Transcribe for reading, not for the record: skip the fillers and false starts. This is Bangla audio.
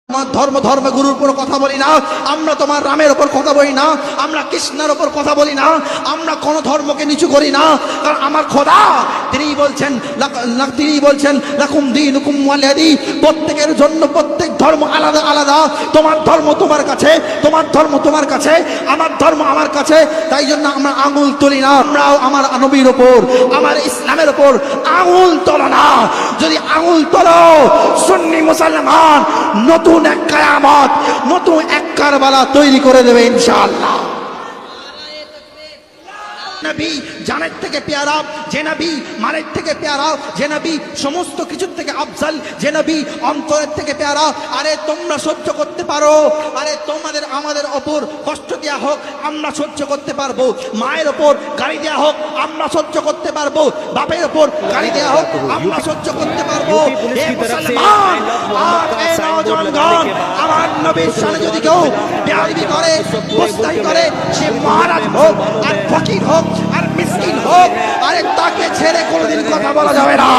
তোমার ধর্মগুরুর উপর কথা বলি না, আমরা তোমার রামের উপর কথা বলি না, আমরা কৃষ্ণের উপর কথা বলি না, আমরা কোন ধর্মকে নিচু করি না। কারণ আমার খোদা তিনি বলছেন লাকুম দীনুকুম ওয়ালিয়াদি, প্রত্যেকের জন্য প্রত্যেক ধর্ম আলাদা আলাদা। তোমার ধর্ম তোমার কাছে, তোমার ধর্ম তোমার কাছে, আমার ধর্ম আমার কাছে। তাই জন্য আমরা আঙুল তুলি না। আমরাও আমার নবীর উপর, আমার ইসলামের উপর আঙুল তোলো না। যদি আঙুল তোলো, সুন্নি মুসলমান নতুন এক কিয়ামত, নতুন এক কারবালা তৈরি করে দেবে ইনশাআল্লাহ। নবী জানের থেকে পেয়ারা, যে নবী মানের থেকে পেয়ারা, যে নবী সমস্ত কিছুর থেকে আফজাল, যে নবী অন্তরের থেকে পেয়ারা। আরে তোমরা সহ্য করতে পারো, আরে তোমাদের আমাদের ওপর কষ্ট দেওয়া হোক আমরা সহ্য করতে পারবো, মায়ের ওপর গালি দেওয়া হোক আমরা সহ্য করতে পারবো, বাপের ওপর গালি দেওয়া হোক আমরা সহ্য করতে পারবো। এ মুসলমান আর এ নওজওয়ানগণ, আমার নবীর সামনে যদি কেউ বেয়াদবি করে, গোস্তাখি করে, সে মহারাজ হোক আর ফকির হোক আর মিসকিন হোক, আরে তাকে ছেড়ে কোনোদিন কথা বলা যাবে না।